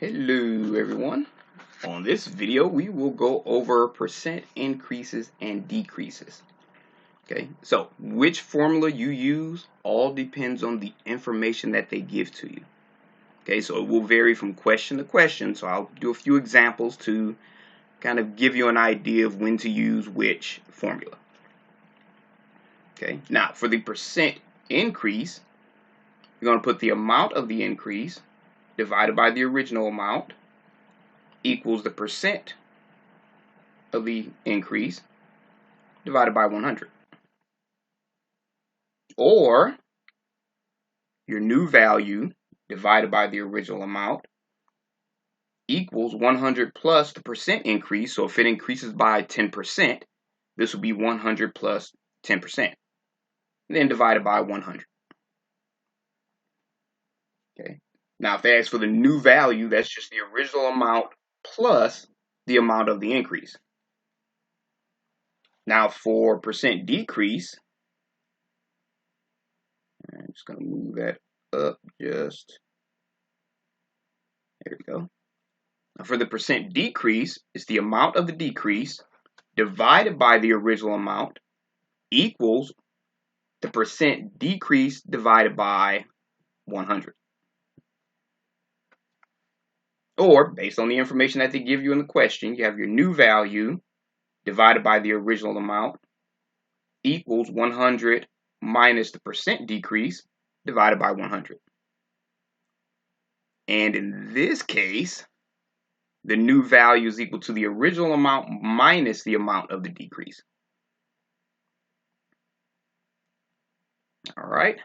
Hello everyone. On this video we will go over percent increases and decreases. Okay, so which formula you use all depends on the information that they give to you. Okay, so it will vary from question to question, so I'll do a few examples to kind of give you an idea of when to use which formula. Okay, now for the percent increase, you're going to put the amount of the increase divided by the original amount equals the percent of the increase divided by 100. Or your new value divided by the original amount equals 100 plus the percent increase. So if it increases by 10%, this will be 100 plus 10%. Then divided by 100. Okay. Now if they ask for the new value, that's just the original amount plus the amount of the increase. Now for percent decrease, I'm just going to move that up just, there we go. Now for the percent decrease, it's the amount of the decrease divided by the original amount equals the percent decrease divided by 100. Or, based on the information that they give you in the question, you have your new value divided by the original amount equals 100 minus the percent decrease divided by 100. And in this case, the new value is equal to the original amount minus the amount of the decrease. All right.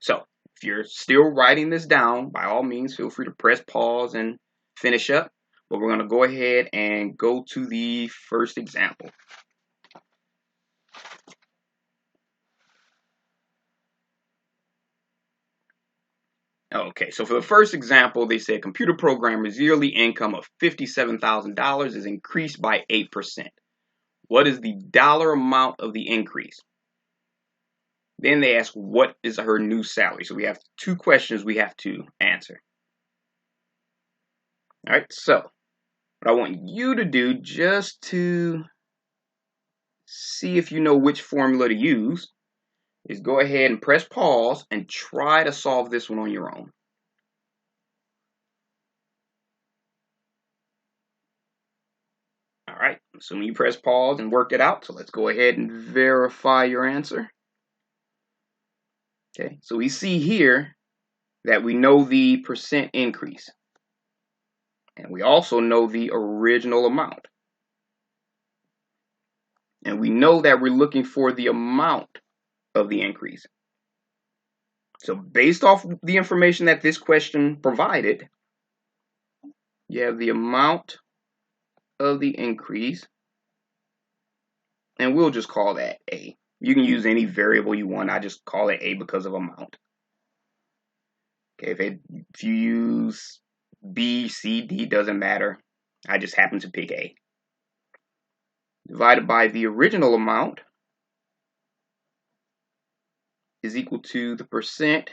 So if you're still writing this down, by all means, feel free to press pause and finish up. But we're going to go ahead and go to the first example. Okay, so for the first example, they said computer programmer's yearly income of $57,000 is increased by 8%. What is the dollar amount of the increase? Then they ask, what is her new salary? So we have two questions we have to answer. All right, so what I want you to do, just to see if you know which formula to use, is go ahead and press pause and try to solve this one on your own. All right, assuming you press pause and worked it out, so let's go ahead and verify your answer. Okay, so we see here that we know the percent increase, and we also know the original amount. And we know that we're looking for the amount of the increase. So based off the information that this question provided, you have the amount of the increase, and we'll just call that A. You can use any variable you want. I just call it A because of amount. Okay, if you use B, C, D, doesn't matter. I just happen to pick A. Divided by the original amount is equal to the percent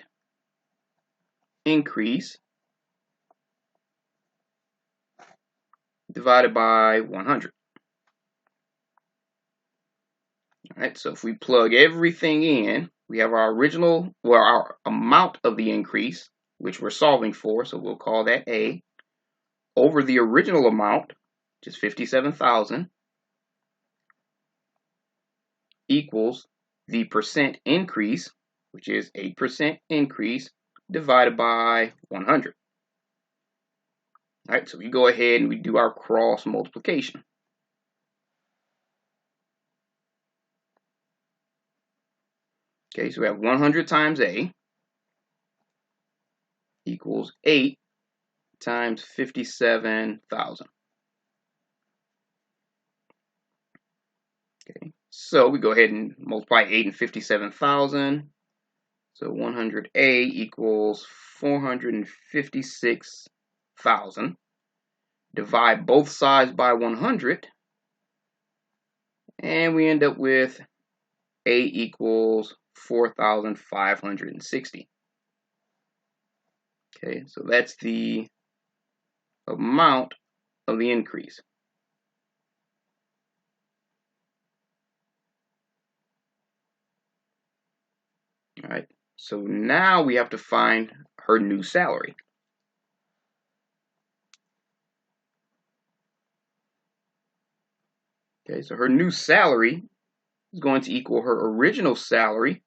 increase divided by 100. All right, so if we plug everything in, we have our original, well, our amount of the increase, which we're solving for, so we'll call that A, over the original amount, which is 57,000, equals the percent increase, which is 8% increase, divided by 100. All right, so we go ahead and we do our cross multiplication. Okay, so we have 100 times A equals 8 times 57,000. Okay, so we go ahead and multiply 8 and 57,000. So 100A equals 456,000. Divide both sides by 100, and we end up with A equals 4,560. Okay, so that's the amount of the increase. All right, so now we have to find her new salary. Okay, so her new salary is going to equal her original salary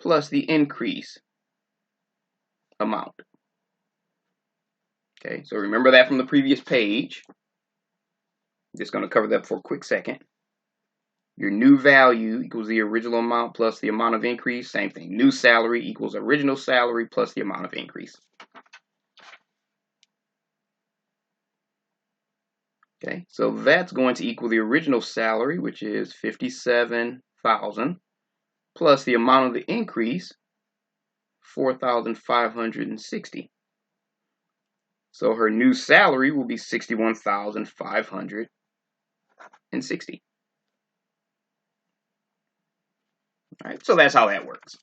plus the increase amount. Okay, so remember that from the previous page. I'm just going to cover that for a quick second. Your new value equals the original amount plus the amount of increase. Same thing. New salary equals original salary plus the amount of increase. Okay, so that's going to equal the original salary, which is $57,000, plus the amount of the increase, $4,560. So her new salary will be $61,560. All right, so that's how that works.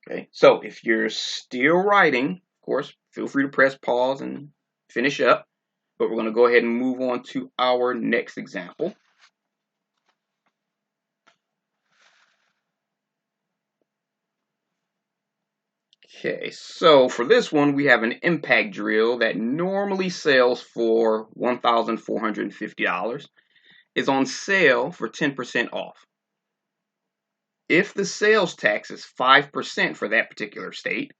Okay, so if you're still writing, of course, feel free to press pause and finish up. But we're going to go ahead and move on to our next example. Okay, so for this one, we have an impact drill that normally sells for $1,450. It's on sale for 10% off. If the sales tax is 5% for that particular state,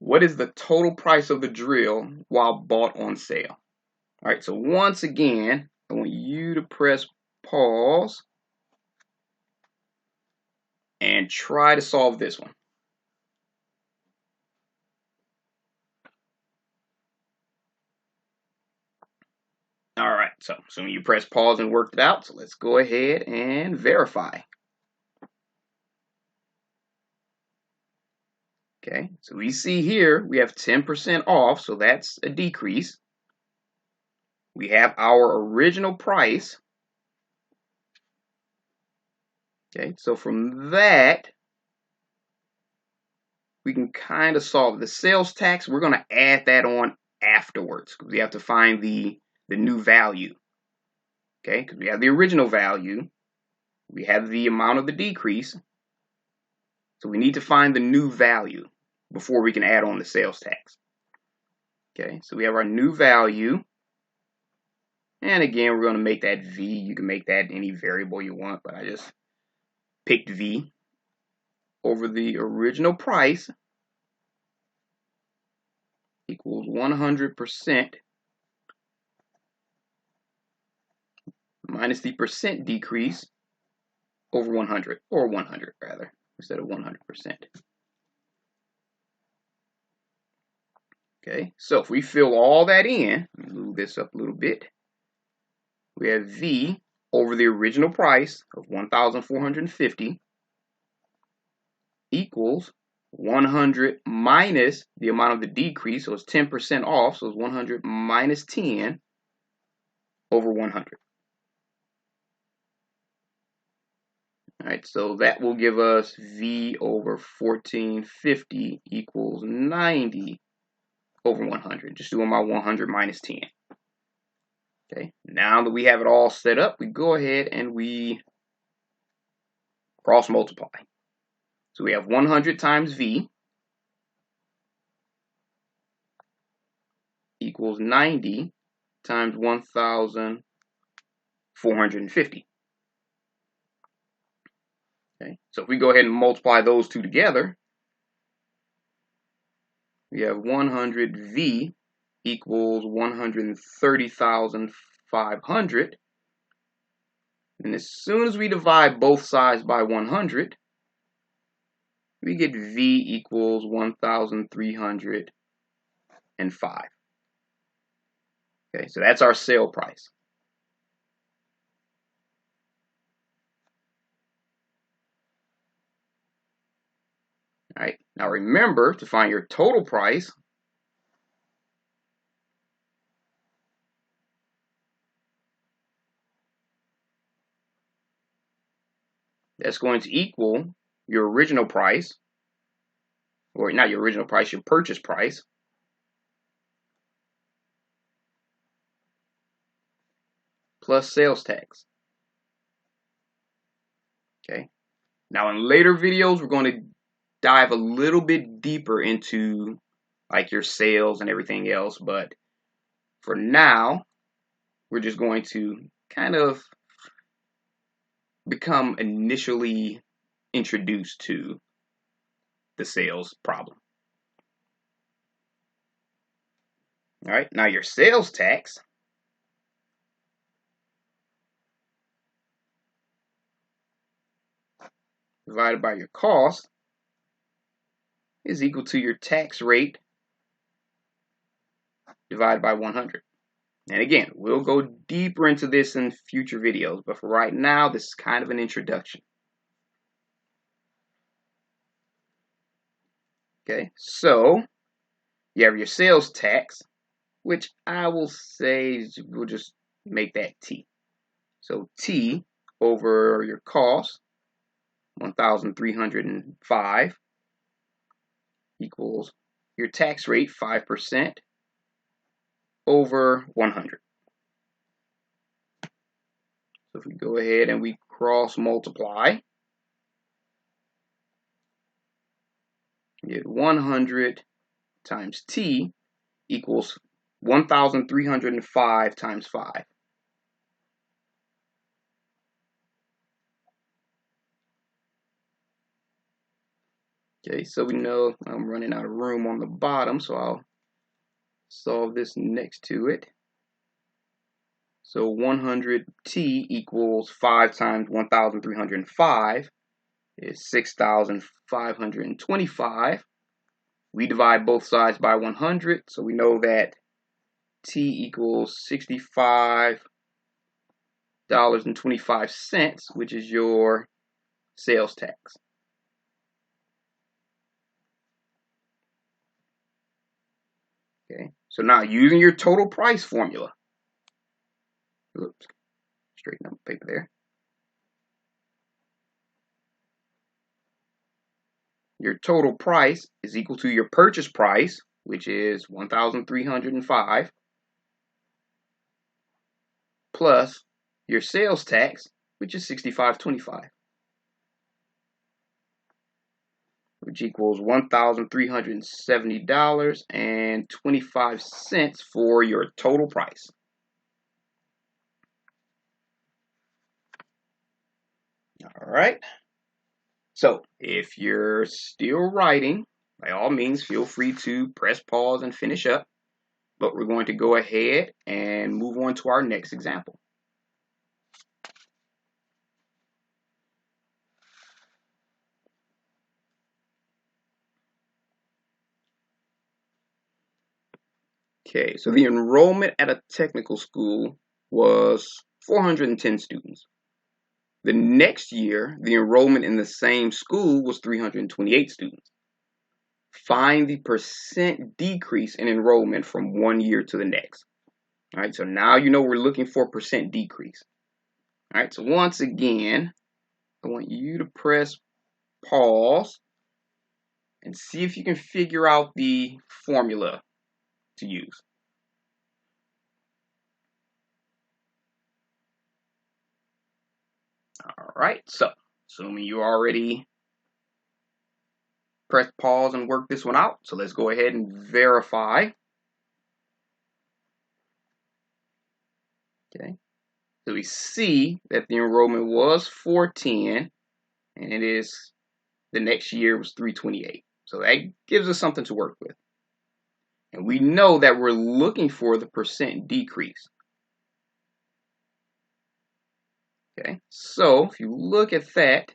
what is the total price of the drill while bought on sale? All right, so once again, I want you to press pause and try to solve this one. All right, so assuming you press pause and worked it out, so let's go ahead and verify. Okay, so we see here we have 10% off, so that's a decrease. We have our original price. Okay, so from that, we can kind of solve the sales tax. We're going to add that on afterwards because we have to find the new value. Okay, because we have the original value, we have the amount of the decrease, so we need to find the new value before we can add on the sales tax. Okay, so we have our new value, and again, we're going to make that V. You can make that any variable you want, but I just picked V over the original price equals 100% minus the percent decrease over 100, or 100 rather, instead of 100%. Okay, so if we fill all that in, move this up a little bit, we have V over the original price of $1,450 equals 100 minus the amount of the decrease, so it's 10% off, so it's 100 minus 10 over 100. All right, so that will give us V over 1450 equals 90 over 100. Just doing my 100 minus 10. Okay, now that we have it all set up, we go ahead and we cross multiply. So we have 100 times V equals 90 times 1,450. Okay, so if we go ahead and multiply those two together, we have 100V equals 130,500. And as soon as we divide both sides by 100, we get V equals 1,305. Okay, so that's our sale price. All right, now remember to find your total price. That's going to equal your original price, or not your original price, your purchase price, plus sales tax. Okay. Now in later videos, we're going to dive a little bit deeper into like your sales and everything else, but for now, we're just going to kind of become initially introduced to the sales problem. All right, now your sales tax divided by your cost is equal to your tax rate divided by 100. And again, we'll go deeper into this in future videos, but for right now, this is kind of an introduction. Okay, so you have your sales tax, which I will say we'll just make that T. So T over your cost, 1,305, equals your tax rate, 5%, over 100. So if we go ahead and we cross multiply, you get 100 times T equals 1,305 times 5. Okay, so we know I'm running out of room on the bottom, so I'll solve this next to it. So 100T equals 5 times 1,305 is 6,525. We divide both sides by 100, so we know that T equals $65.25, which is your sales tax. Okay, so now using your total price formula, oops, straighten up the paper there. Your total price is equal to your purchase price, which is 1,305, plus your sales tax, which is $65.25, which equals $1,370.25 for your total price. All right. So if you're still writing, by all means, feel free to press pause and finish up. But we're going to go ahead and move on to our next example. Okay, so the enrollment at a technical school was 410 students. The next year, the enrollment in the same school was 328 students. Find the percent decrease in enrollment from one year to the next. All right, so now you know we're looking for percent decrease. All right, so once again, I want you to press pause and see if you can figure out the formula to use. All right, so assuming you already press pause and work this one out, so let's go ahead and verify. Okay, so we see that the enrollment was 410, and it is the next year was 328. So that gives us something to work with. And we know that we're looking for the percent decrease. Okay, so if you look at that,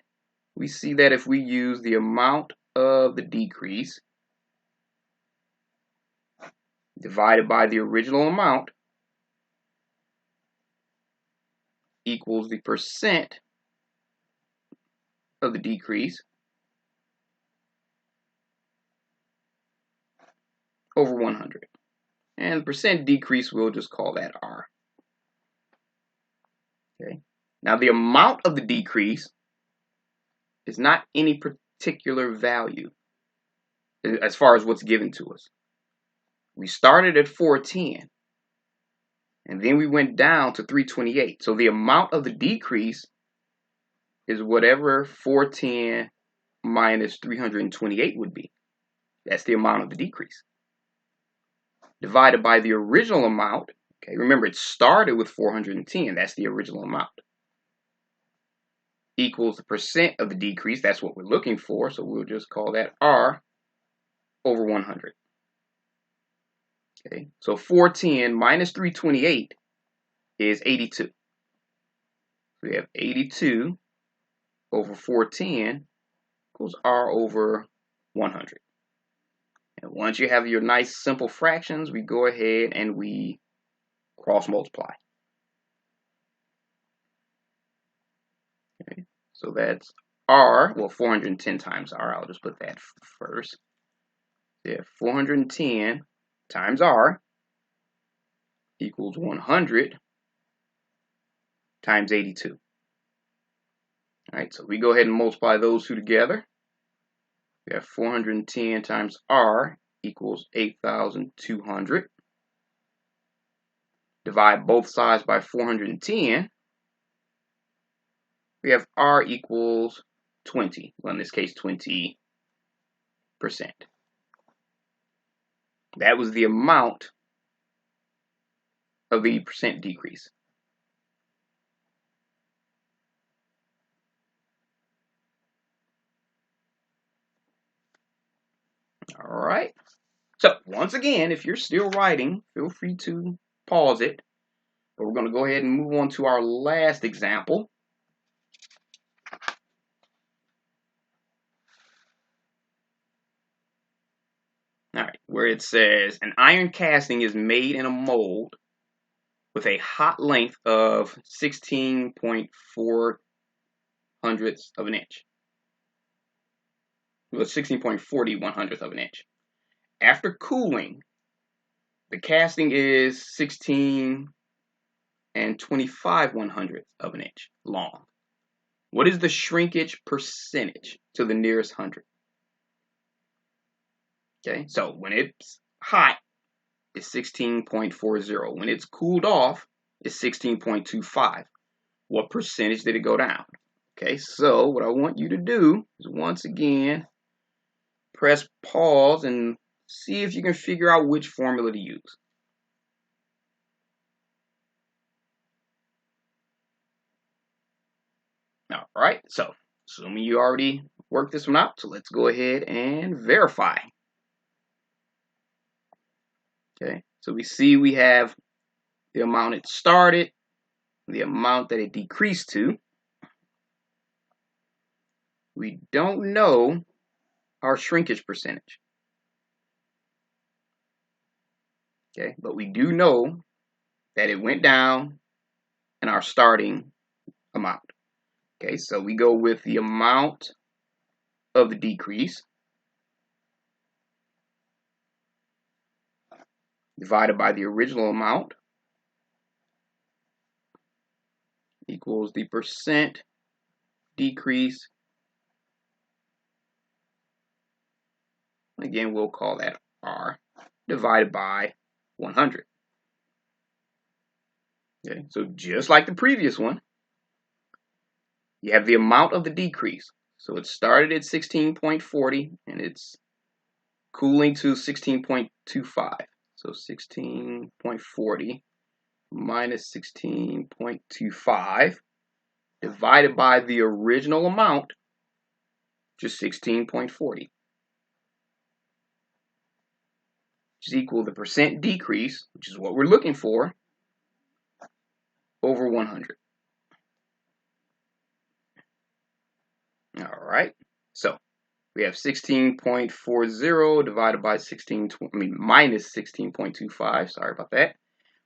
we see that if we use the amount of the decrease divided by the original amount equals the percent of the decrease over 100. And the percent decrease, we'll just call that R. Okay. Now the amount of the decrease is not any particular value. as far as what's given to us. We started at 410, and then we went down to 328. So the amount of the decrease is whatever 410 minus 328 would be. That's the amount of the decrease. Divided by the original amount. Okay, remember it started with 410. That's the original amount. Equals the percent of the decrease. That's what we're looking for. So we'll just call that R over 100. Okay, so 410 minus 328 is 82. We have 82 over 410 equals R over 100. And once you have your nice simple fractions, we go ahead and we cross multiply. Okay, so that's R, well, 410 times R. I'll just put that first. Yeah, 410 times R equals 100 times 82. All right, so we go ahead and multiply those two together. We have 410 times R equals 8,200. Divide both sides by 410. We have R equals 20. Well, in this case, 20%. That was the amount of the percent decrease. All right. So once again, if you're still writing, feel free to pause it. But we're going to go ahead and move on to our last example. All right, where it says an iron casting is made in a mold with a hot length of 16.4 hundredths of an inch. Well, 16.40 1/100th of an inch. After cooling, the casting is 16 and 25 1/100th of an inch long. What is the shrinkage percentage to the nearest hundred? Okay, so when it's hot, it's 16.40. When it's cooled off, it's 16.25. What percentage did it go down? Okay, so what I want you to do is once again press pause and see if you can figure out which formula to use. All right, so assuming you already worked this one out, so let's go ahead and verify. Okay, so we see we have the amount it started, the amount that it decreased to. We don't know our shrinkage percentage. Okay, but we do know that it went down in our starting amount. Okay, so we go with the amount of the decrease divided by the original amount equals the percent decrease. Again, we'll call that R divided by 100. Okay, so just like the previous one, you have the amount of the decrease. So it started at 16.40 and it's cooling to 16.25. So 16.40 minus 16.25 divided by the original amount, which is 16.40, which is equal to the percent decrease, which is what we're looking for, over 100. All right, so we have 16.40 divided by minus 16.25, sorry about that,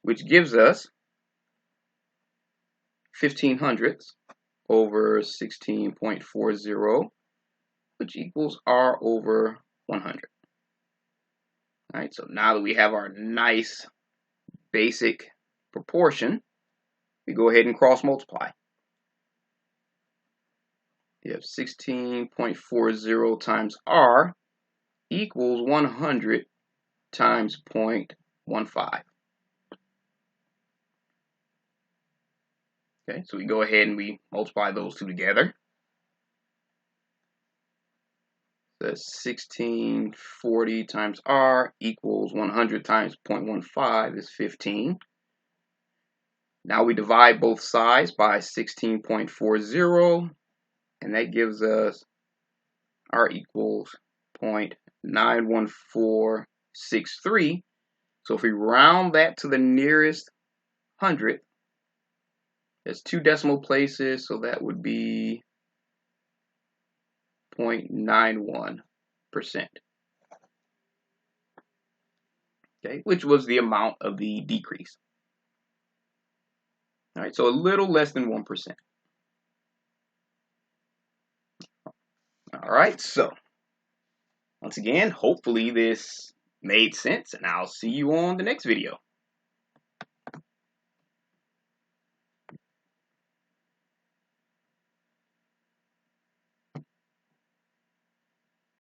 which gives us 1/1500 over 16.40, which equals R over 100. All right, so now that we have our nice basic proportion, we go ahead and cross multiply. You have 16.40 times R equals 100 times 0.15. Okay, so we go ahead and we multiply those two together. That's 1640 times R equals 100 times 0.15 is 15. Now we divide both sides by 16.40, and that gives us R equals 0.91463. So if we round that to the nearest hundredth, there's 2 decimal places, so that would be 0.91%. Okay, which was the amount of the decrease. All right, so a little less than 1%. All right, so once again, hopefully this made sense, and I'll see you on the next video.